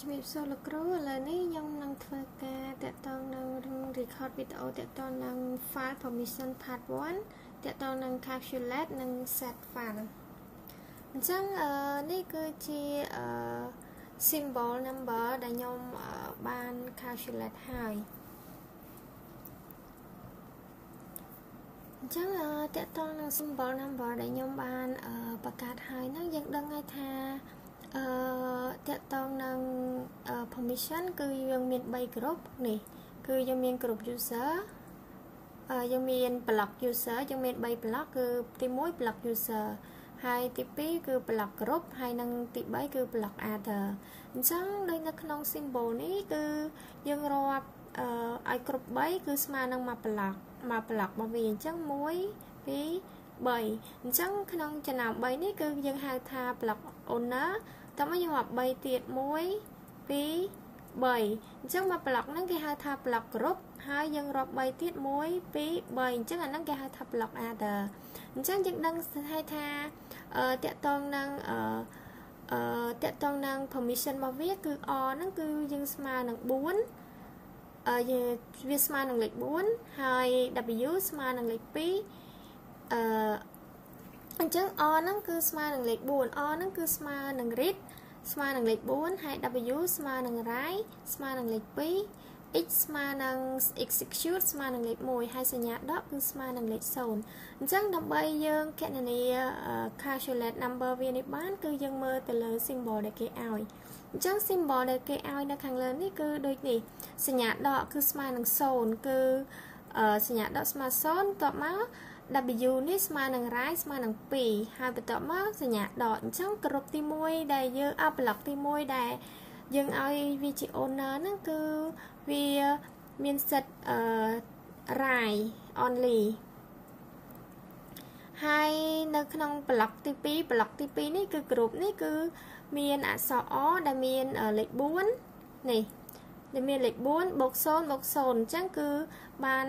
ជំរាបសួរលោកគ្រូឥឡូវនេះខ្ញុំនឹងធ្វើការតាក់ទងនឹង record video តាក់ទងនឹង file permission part 1 តាក់ទងនឹង calculate និង set file អញ្ចឹងនេះគឺជា symbol number ដែលខ្ញុំបាន calculate ហើយអញ្ចឹងតាក់ទងនឹង symbol number ដែលខ្ញុំបានបង្កើតហើយហ្នឹងយើងដឹងហើយថាតាក់ទងនឹង permission គឺយើងមាន3 group នេះគឺយើងមាន group user យើងមាន block user យើងមាន3 block គឺទី1 block user ហើយទី2គឺ block group ហើយនិងទី3គឺ block other អញ្ចឹងដូចនៅក្នុង symbol នេះគឺយើងរាប់ឲ្យគ្រប់3គឺស្មើនឹង1 block របស់វាអញ្ចឹង1 2 3អញ្ចឹងក្នុងចំណោម3នេះគឺយើងហៅថា block owner តើមកយើងរាប់3ទៀត1 2 3អញ្ចឹងមក block ហ្នឹងគេហៅថា block group ហើយយើងរាប់3ទៀត1 2 3អញ្ចឹងអាហ្នឹងគេហៅថា block other អញ្ចឹងយើងដឹងថាតាក់ទងនឹង permission របស់វាគឺ R ហ្នឹងគឺយើងស្មើនឹង4វាស្មើនឹងលេខ4ហើយ W ស្មើនឹងលេខ2អញ្ចឹង R ហ្នឹងគឺស្មើនឹងលេខ4 R ហ្នឹងគឺស្មើនឹង read ស្មើនឹងលេខ4ហើយ W ស្មើនឹង write ស្មើនឹងលេខ2 X ស្មើនឹង execute ស្មើនឹងលេខ1ហើយសញ្ញាដកគឺស្មើនឹងលេខ0អញ្ចឹងដើម្បីយើងគណនា calculate number វានេះបានគឺយើងមើលទៅលើ symbol ដែលគេឲ្យអញ្ចឹង symbol ដែលគេឲ្យនៅខាងលើនេះគឺដូចនេះសញ្ញាដកគឺស្មើនឹង0គឺសញ្ញាដកស្មើ0តបមក W នេះស្មើនឹង right ស្មើនឹង2ហើយបន្ទាប់មកសញ្ញាដកអញ្ចឹងក្រុមទី1ដែលយើងblock ទី1ដែលយើងឲ្យវាជា owner ហ្នឹងគឺវាមានសិទ្ធright only ហើយនៅក្នុង block ទី2នេះគឺ group នេះគឺមានអក្សរ O ដែលមានលេខ4នេះដែលមានលេខ4បូក0បូក0អញ្ចឹងគឺបាន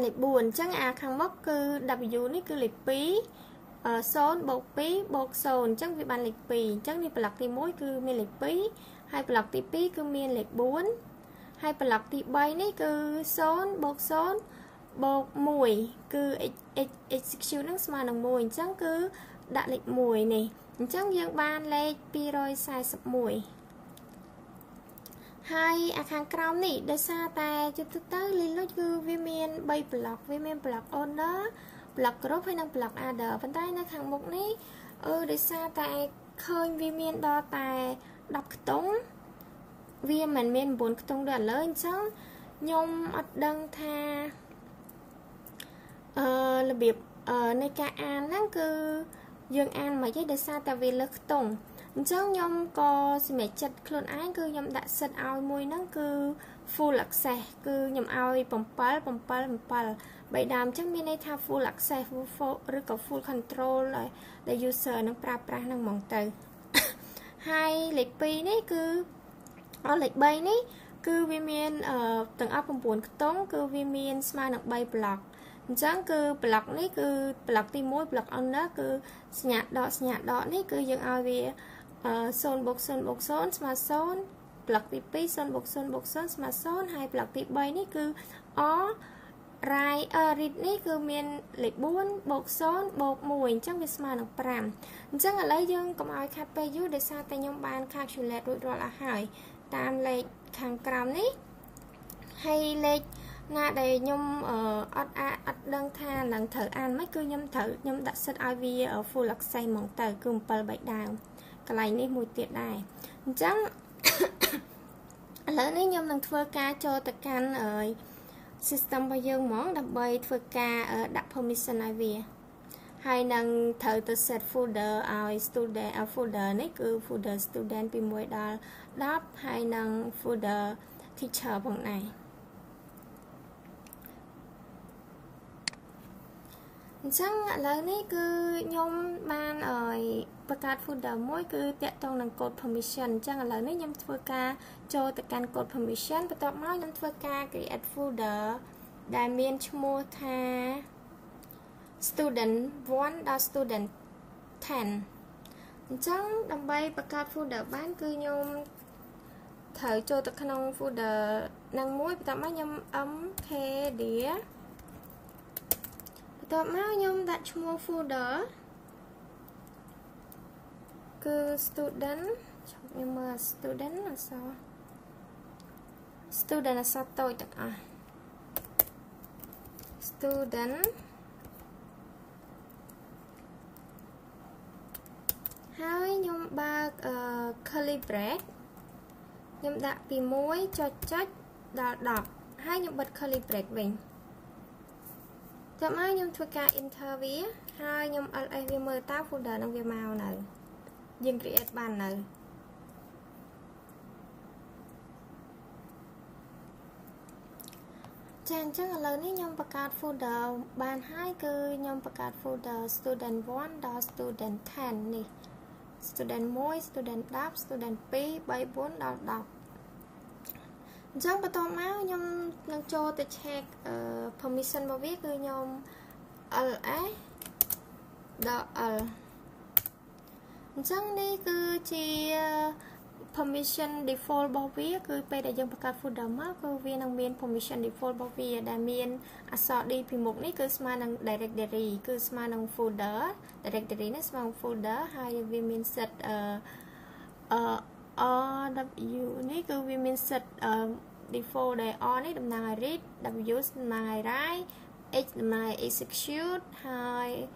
លេខ4អញ្ចឹងអាខាងមុខគឺ W នេះគឺលេខ2 0បូក2បូក0អញ្ចឹងវាបានលេខ2អញ្ចឹងនេះ block ទី1គឺមានលេខ2ហើយ block ទី2គឺមានលេខ4ហើយ block ទី3នេះគឺ0បូក0បូក1គឺ execute នឹងស្មើនឹង1អញ្ចឹងគឺដាក់លេខ1នេះអញ្ចឹងយើងបានលេខ241ហើយអាខាងក្រោមនេះដោយសារតែជិតទៅលីលុចគឺវាមាន3 block វាមាន block owner block group ហើយនិង block other ប៉ុន្តែនៅខាងមុខនេះដោយសារតែឃើញវាមានដល់តែ10ខ្ទង់វាមិនមាន9ខ្ទង់ដូចឥឡូវអញ្ចឹងខ្ញុំអត់ដឹងថារបៀបនៃការអានហ្នឹងគឺយើងអានមិនទេដោយសារតែវាលើសខ្ទង់អញ្ចឹងខ្ញុំក៏សម្រេចចិត្តខ្លួនឯងគឺខ្ញុំដាក់សិតឲ្យមួយហ្នឹងគឺ full access គឺខ្ញុំឲ្យ7បីដើមអញ្ចឹងមានន័យថា full access ឬក៏ full control ដែល user នឹងប្រើប្រាស់ហ្នឹងហ្មងទៅហើយលេខ2នេះគឺលេខ3នេះគឺវាមានទាំងអស់9ខ្ទង់គឺវាមានស្មើនឹង3 block អញ្ចឹងគឺ block នេះគឺ block ទី1 block owner គឺសញ្ញាដកនេះគឺយើងឲ្យវា0បូក0បូក0ស្មើ0 block ទី2 0បូក0បូក0ស្មើ0ហើយ block ទី3នេះគឺ R right read នេះគឺមានលេខ4បូក0បូក1អញ្ចឹងវាស្មើនឹង5អញ្ចឹងឥឡូវយើងកុំឲ្យខាត់ពេលយូរដោយសារតែខ្ញុំបាន calculate រួចរាល់អស់ហើយតាមលេខខាងក្រោមនេះហើយលេខណាដែលខ្ញុំអត់ដឹងថានឹងត្រូវអានមិនគឺខ្ញុំដាក់សិតឲ្យវា full access ហ្មងទៅគឺ7 3ដើមកន្លែងនេះមួយទៀតដែរអញ្ចឹងឥឡូវនេះខ្ញុំនឹងធ្វើការចូលទៅកាន់system របស់យើងហ្មងដើម្បីធ្វើការដាក់ permission ឲ្យវាហើយនឹងត្រូវទៅ set folder ឲ្យ student folder នេះគឺ folder student ពី1ដល់10ហើយនឹង folder teacher ផងដែរអញ្ចឹងឥឡូវនេះគឺខ្ញុំបានបង្កើត folder មួយគឺតាក់ទងនឹង code permission អញ្ចឹងឥឡូវនេះខ្ញុំធ្វើការចូលទៅកាន់ code permission បន្ទាប់មកខ្ញុំធ្វើការ create folder ដែលមានឈ្មោះថា student 1ដល់ student 10 chẳng đầm bay bạc cát folder bán cứ nhôm thở cho tập khăn folder năng muối tạm má nhôm ấm khe đĩa tạm má nhôm đặt mua folder cứ student nhưng mà student là sao student là sao tôi tất student hai nhôm ba curly bracket nhôm đặt vì muối cho chất đọc hai nhôm bật curly bracket mình tạm hai nhôm thua cả interview hai nhôm LA mơ tao folder năng vi màu này dừng create bàn này chẳng chẳng là lớn nhôm bạc cát folder bàn hai cứ nhôm bạc cát folder student 1 đó student 10 nè student 1 student 10 student 2 3 4 đọc chẳng bắt đầu máu nhôm năng cho để check permission bảo viết cứ nhôm LS đó chẳng đi cứ chỉ permission default bảo viết cứ bây giờ dùng bạc cát folder máu cứ viên năng miền permission default bảo viết đại miền asort đi phím mục này cứ smart năng directory cứ smart năng folder directory này smart folder hai viên miền set W này cứ viên miền set default để on này đầm năng read W đầm năng write H đầm năng execute hai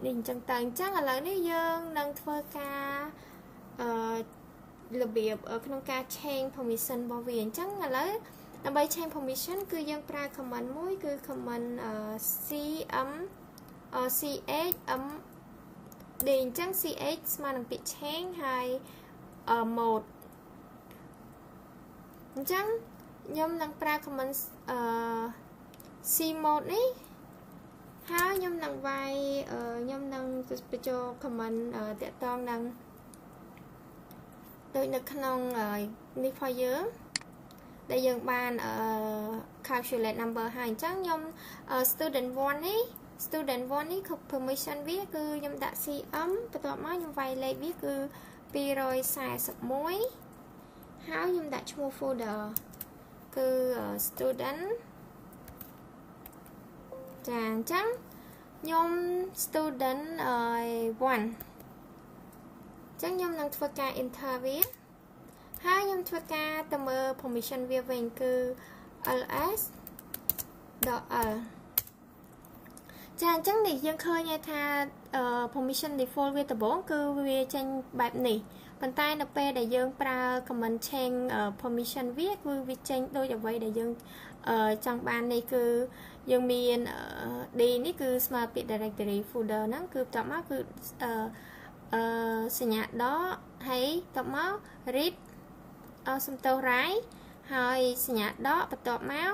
nhìn chẳng tầng chắc là lớn đấy dương năng thơ ca lập biệt ở trong ca change permission bảo viện chắc là lớn làm bài change permission cứ dân pra comment mũi cứ comment c ch điền chắc ch mà làm bị change hai một chắc nhóm năng pra comment c1 ấy hai nhóm năng vai nhóm năng cho comment để toàn năng đôi lực nông đi phơi dứa để dừng bàn calculate number hai chắc nhóm student 1 ấy student 1 ấy không permission viết cứ nhóm đã si ấm và tọa máy nhóm vai lấy viết cứ pi rồi xài sập muối hai nhóm đã mua folder cứ student chàng chắc nhóm student 1 chắc nhóm năng thua ca interview hai nhóm thua ca tầm permission via về cứ ls đó chàng chắc này dân khơi nha tha permission default về tập 4 cứ về trên bài này bàn tay nó pe để dân pra comment change permission viết về trên đôi giờ vậy để dân trong bàn này cứ dân miền đi ní cứ smart directory folder nó cứ tạm mát cứ sinh nhật đó hay tập máu read xong tàu ráiហើយសញ្ញាដកបន្ទាប់មក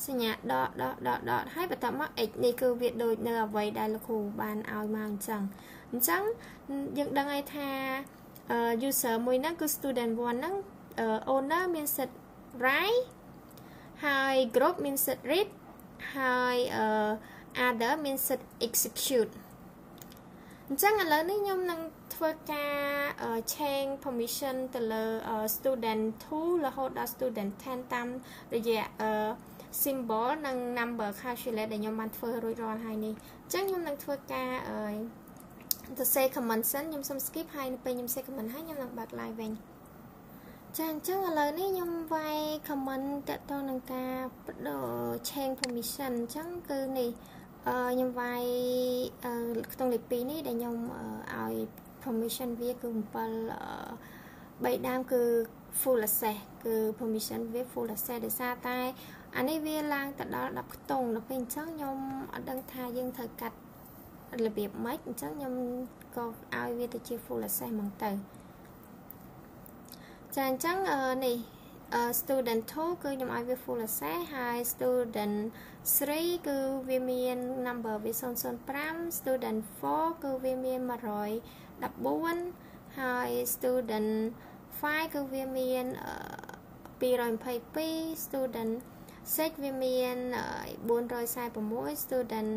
សញ្ញាដកហើយបន្ទាប់មក x នេះគឺវាដូចនៅអ្វីដែលលោកគ្រូបានឲ្យមកអញ្ចឹងយើងដឹងហើយថា user មួយហ្នឹងគឺ student 1 ហ្នឹង owner មានសិទ្ធិ write ហើយ group មានសិទ្ធិ read ហើយ other មានសិទ្ធិ execute អញ្ចឹងឥឡូវនេះខ្ញុំនឹងធ្វើការ change permission ទៅលើ student 2 រហូតដល់ student 10 តាមរយៈ symbol និង number calculate ដែលខ្ញុំបានធ្វើរួចរាល់ហើយនេះអញ្ចឹងខ្ញុំនឹងធ្វើការទៅ say comment សិនខ្ញុំសុំ skip ហើយនៅពេលខ្ញុំ say comment ហើយខ្ញុំនឹងបើក live វិញចាអញ្ចឹងឥឡូវនេះខ្ញុំវាយ comment តទៅនឹងការបដូរ change permission អញ្ចឹងគឺនេះខ្ញុំវាយក្នុងលេខ2នេះដែលខ្ញុំឲ្យ permission វាគឺ7 3ដើមគឺ full access គឺ permission វា full access ដោយសារតែអានេះវាឡើងទៅដល់10ខ្ទង់ដល់ពេលអញ្ចឹងខ្ញុំអត់ដឹងថាយើងត្រូវកាត់របៀបម៉េចអញ្ចឹងខ្ញុំក៏ឲ្យវាទៅជា full access ហ្មងទៅចាអញ្ចឹងនេះstudent 2គឺខ្ញុំឲ្យវា full access ហើយ student 3គឺវាមាន number វា005 student 4គឺវាមាន114ហើយ student 5គឺវាមាន222 student 6វាមាន446 student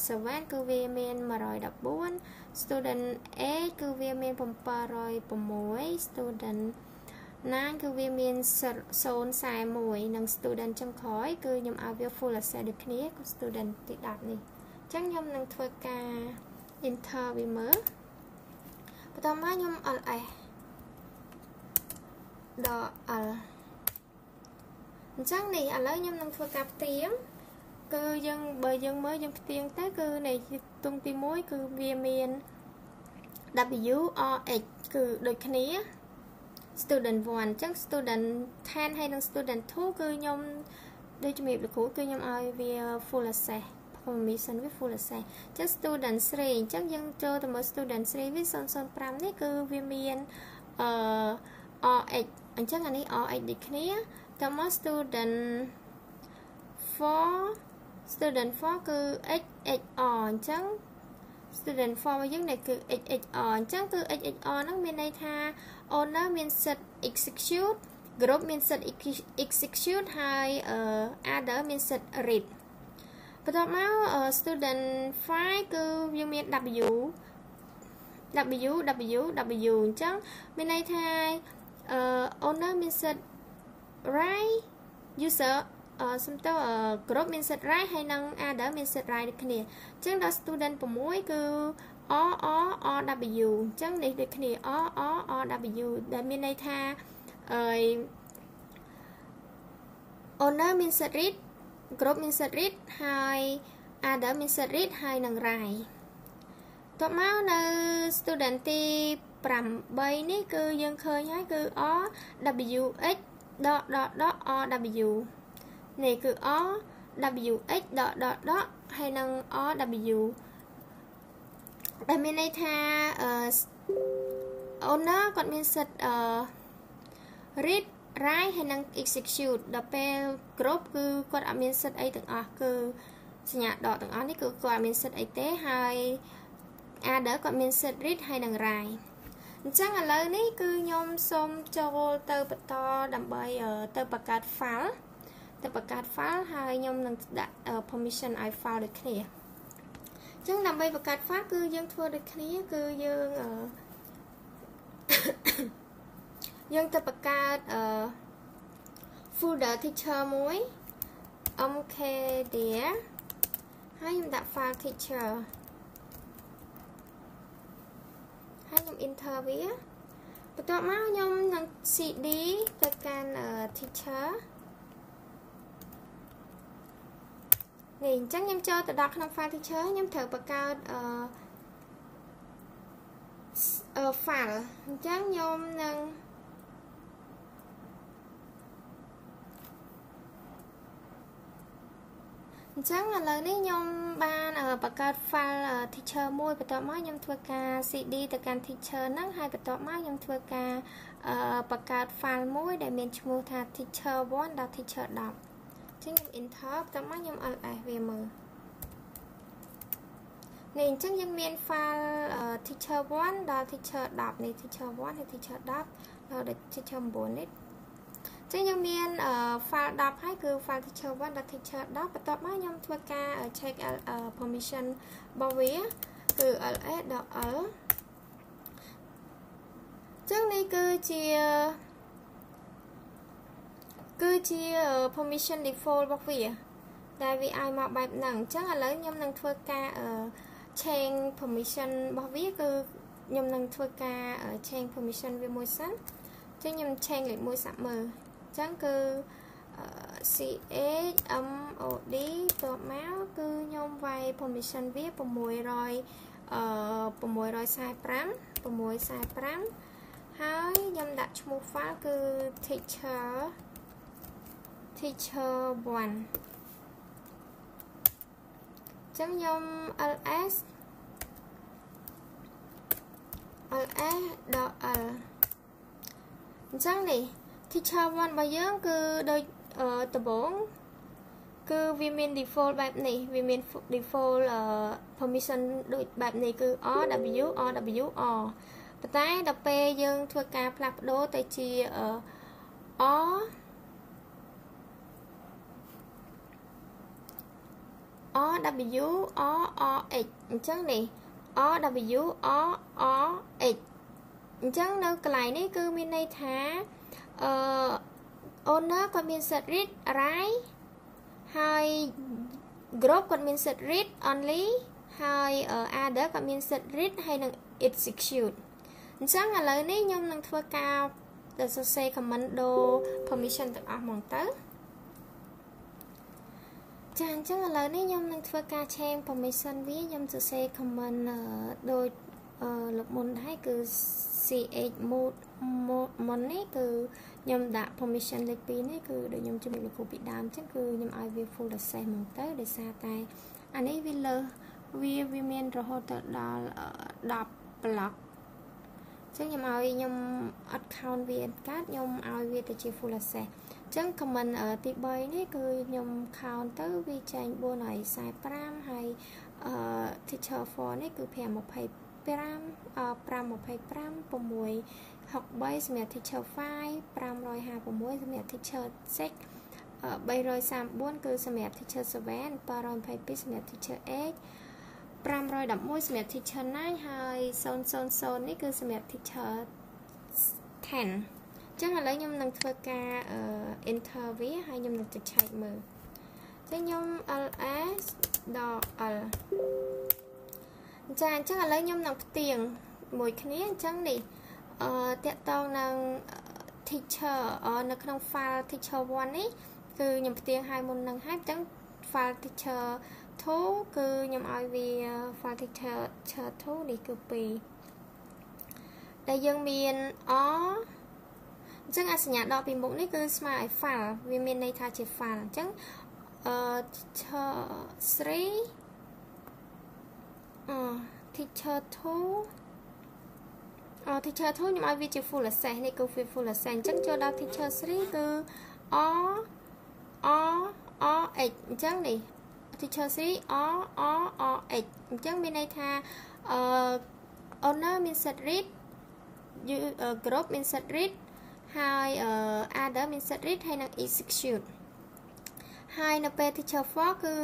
7 គឺវាមាន114 student 8គឺវាមាន706 student 9គឺវាមាន041និង student ចុងក្រោយគឺខ្ញុំឲ្យវា full access ដូចគ្នាគឺ student ទី10នេះអញ្ចឹងខ្ញុំនឹងធ្វើការ enter វាមើលបន្តមកខ្ញុំ ls ដល់ l អញ្ចឹងនេះឥឡូវខ្ញុំនឹងធ្វើការផ្ទៀងគឺយើងបើយើងមើលយើងផ្ទៀងទៅគឺនៃទង់ទី1គឺវាមាន w r x គឺដូចគ្នា student 1 អញ្ចឹង student 10 ហើយនិង student 2 គឺខ្ញុំដូចជំរាបលោកគ្រូគឺខ្ញុំឲ្យវា full access permission វា full access អញ្ចឹង student 3អញ្ចឹងយើងចូលទៅមើល student 3វា005នេះគឺវាមានrx អញ្ចឹងអានេះ rx ដូចគ្នាតមក student 4 គឺ xxr អញ្ចឹង student 4របស់យើងនេះគឺ xxr អញ្ចឹងគឺ xxr ហ្នឹងមានន័យថា owner មានសិទ្ធ execute group មានសិទ្ធ execute ហើយ other មានសិទ្ធ read បន្ទាប់មក student 5 គឺយើងមាន w អញ្ចឹងមានន័យថា owner មានសិទ្ធ write user សំដៅ group មានសិទ្ធ write ហើយនិង other មានសិទ្ធ write ដូចគ្នាអញ្ចឹងដល់ student 6 គឺ rrw អញ្ចឹងនេះដូចគ្នា rrw ដែលមានន័យថា owner មានសិទ្ធ read group មានសិទ្ធ read ហើយ other មានសិទ្ធ read ហើយនិង write តបមកនៅ student ទី8នេះគឺយើងឃើញហើយគឺ rwx rw នេះគឺ rwx ហើយនឹង rw ដែលមានន័យថា owner គាត់មានសិទ្ធ read write ហើយនឹង execute ដល់ពេល group គឺគាត់អត់មានសិទ្ធអីទាំងអស់គឺសញ្ញាដកទាំងអស់នេះគឺគាត់អត់មានសិទ្ធអីទេហើយ other គាត់មានសិទ្ធ read ហើយនឹង write អញ្ចឹងឥឡូវនេះគឺខ្ញុំសូមចូលទៅបន្តដើម្បីទៅបង្កើត file ហើយខ្ញុំនឹងដាក់ permission ឲ្យ file ដូចគ្នាអញ្ចឹងដើម្បីបង្កើត file គឺយើងធ្វើដូចគ្នាគឺយើងទៅបង្កើត folder teacher មួយ mkdir ហើយខ្ញុំដាក់ file teacher ហើយខ្ញុំ enter វាបន្ទាប់មកខ្ញុំនឹង cd ទៅកាន់ teacher នេះអញ្ចឹងខ្ញុំចូលទៅដល់ក្នុង file teacher ខ្ញុំត្រូវបង្កើត file អញ្ចឹងខ្ញុំនឹងអញ្ចឹងឥឡូវនេះខ្ញុំបានបង្កើត file teacher មួយបន្ទាប់មកខ្ញុំធ្វើការ cd ទៅកាន់ teacher ហ្នឹងហើយបន្ទាប់មកខ្ញុំធ្វើការបង្កើត file មួយដែលមានឈ្មោះថា teacher1.teacher10 អញ្ចឹងខ្ញុំ enter បន្ទាប់មកខ្ញុំ ls វាមើលនេះអញ្ចឹងយើងមាន file teacher1.teacher10 នេះ teacher1 ហើយ teacher10 ដល់ teacher 9នេះចឹងយើងមាន file 10ហើយគឺ file teacher1 ដល់ teacher10 បន្ទាប់មកខ្ញុំធ្វើការ check permission របស់វាគឺ ls ដល់ l ចឹងនេះគឺជា permission default របស់វាដែលវាឲ្យមកបែបហ្នឹងអញ្ចឹងឥឡូវខ្ញុំនឹងធ្វើការ change permission របស់វាគឺខ្ញុំនឹងធ្វើការ change permission វាមួយសិនចឹងខ្ញុំ change លេខ1សាក់មើលអញ្ចឹងគឺ chmod តបមកគឺខ្ញុំវាយ permission វា645ហើយខ្ញុំដាក់ឈ្មោះ file គឺ teacher1 ចឹងខ្ញុំ ls ដល់ l អញ្ចឹងនេះ teacher1 របស់យើងគឺដូចដំបូងគឺវាមាន default បែបនេះវាមាន default permission ដូចបែបនេះគឺ rw ប៉ុន្តែដល់ពេលយើងធ្វើការផ្លាស់ប្ដូរទៅជា r OW ORH អញ្ចឹងនេះ OW ORH អញ្ចឹងនៅកន្លែងនេះគឺមានន័យថាowner គាត់មានសិទ្ធិ read write ហើយ group គាត់មានសិទ្ធិ read only ហើយ other គាត់មានសិទ្ធិ read ហើយនឹង execute អញ្ចឹងឥឡូវនេះខ្ញុំនឹងធ្វើការដែលសរសេរ commando permission ទាំងអស់ហ្មងទៅចាអញ្ចឹងឥឡូវនេះខ្ញុំនឹងធ្វើការ change permission វាខ្ញុំសរសេរ command ដូចលោកមុនដែរគឺ ch mode មុននេះគឺខ្ញុំដាក់ permission លេខ2នេះគឺដូចខ្ញុំជំរាបលោកគ្រូពីដើមអញ្ចឹងគឺខ្ញុំឲ្យវា full access ហ្មងទៅដោយសារតែអានេះវាលើវាមានរហូតទៅដល់10 block អញ្ចឹងខ្ញុំអត់ count វាកើតខ្ញុំឲ្យវាទៅជា full access អញ្ចឹង comment ទី3នេះគឺខ្ញុំ count ទៅវាចែង4ឲ្យ45ហើយteacher 4នេះគឺ525 525 663សម្រាប់ teacher 5 556សម្រាប់ teacher 6 334គឺសម្រាប់ teacher 7 722សម្រាប់ teacher 8 511សម្រាប់ teacher 9ហើយ000នេះគឺសម្រាប់ teacher 10អញ្ចឹងឥឡូវខ្ញុំនឹងធ្វើការ enter វាហើយខ្ញុំនឹងទៅឆែកមើលអញ្ចឹងខ្ញុំ ls .l ចាអញ្ចឹងឥឡូវខ្ញុំនឹងផ្ទៀងមួយគ្នាអញ្ចឹងនេះតាក់ទងនឹង teacher នៅក្នុង file teacher 1នេះគឺខ្ញុំផ្ទៀងឲ្យមុននឹងហើយអញ្ចឹង file teacher 2គឺខ្ញុំឲ្យវា file teacher 2នេះគឺ2ដែលយើងមាន អញ្ចឹងអាសញ្ញាដកពីមុខនេះគឺស្មើឲ្យ file វាមានន័យថាជា file អញ្ចឹងteacher 3 teacher 2 teacher 2ខ្ញុំឲ្យវាជា full access នេះគឺ full access អញ្ចឹងចូលដល់ teacher 3គឺ ORH អញ្ចឹងនេះ teacher 3 ORH អញ្ចឹងមានន័យថាowner មានសិទ្ធិ read group មានសិទ្ធិ read ហើយ other មានសិទ្ធិ read ហើយនឹង execute ហើយនៅពេល teacher 4គឺ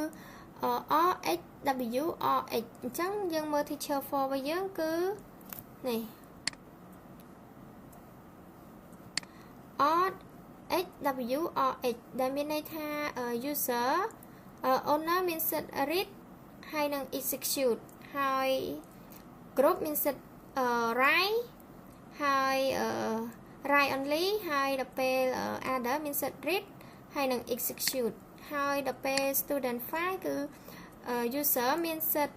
RHW RH អញ្ចឹងយើងមើល teacher 4របស់យើងគឺនេះ RHW RH ដែលមានន័យថា user owner មានសិទ្ធិ read ហើយនឹង execute ហើយ group មានសិទ្ធិ write ហើយ write only ហើយដល់ពេល other មានសិទ្ធិ read ហើយនឹង execute ហើយដល់ពេល student file គឺ user មានសិទ្ធិ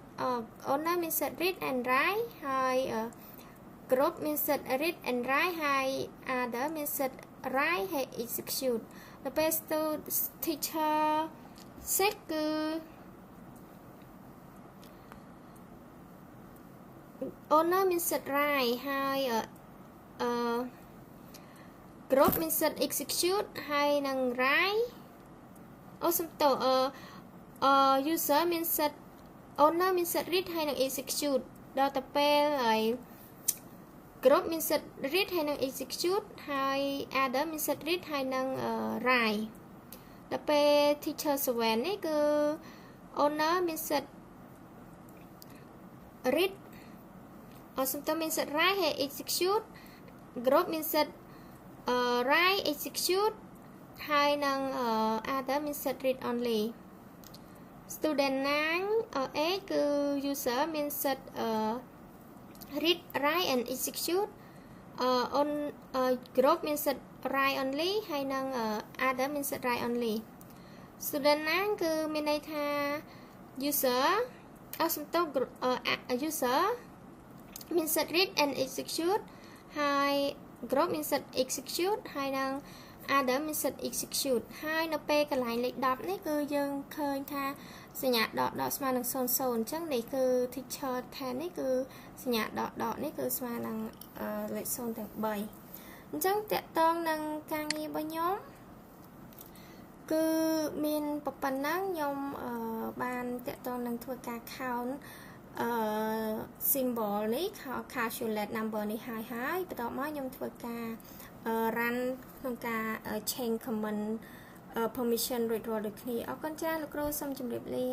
owner មានសិទ្ធិ read and write ហើយ group មានសិទ្ធិ read and write ហើយ other មានសិទ្ធិ write ហើយ execute ដល់ពេល teacher 6គឺ owner មានសិទ្ធិ write ហើយ group មានសិទ្ធិ execute ហើយនឹង write សំទោសuser មានសិទ្ធិ owner មានសិទ្ធិ read ហើយនឹង execute ដល់ទៅពេលហើយ group មានសិទ្ធិ read ហើយនឹង execute ហើយ other មានសិទ្ធិ read ហើយនឹង write ដល់ពេល teacher 7នេះគឺ owner មានសិទ្ធិ read សំទោសមានសិទ្ធិ write ហើយ execute group មានសិទ្ធិwrite execute ហើយនឹង other មានសិទ្ធិ read only student 9 8គឺ user មានសិទ្ធិ read write and execute on group មានសិទ្ធិ write only ហើយនឹង other មានសិទ្ធិ write only student 9គឺមានន័យថា user សំទោស user មានសិទ្ធិ read and execute ហើយ group មានសិទ្ធិ execute ហើយនឹង other មានសិទ្ធិ execute ហើយនៅពេលកន្លែងលេខ10នេះគឺយើងឃើញថាសញ្ញាដកស្មើនឹង00អញ្ចឹងនេះគឺ teacher 10នេះគឺសញ្ញាដកនេះគឺស្មើនឹងលេខ0ទាំង3អញ្ចឹងតកតងនឹងការងាររបស់ខ្ញុំគឺមានប៉ុណ្ណឹងខ្ញុំបានតកតងនឹងធ្វើការ count symbol នេះ calculate number នេះហើយបន្ទាប់មកខ្ញុំធ្វើការ run ក្នុងការ change command permission រួចរាល់ដូចគ្នាអរគុណច្រើនលោកគ្រូសូមជម្រាបលា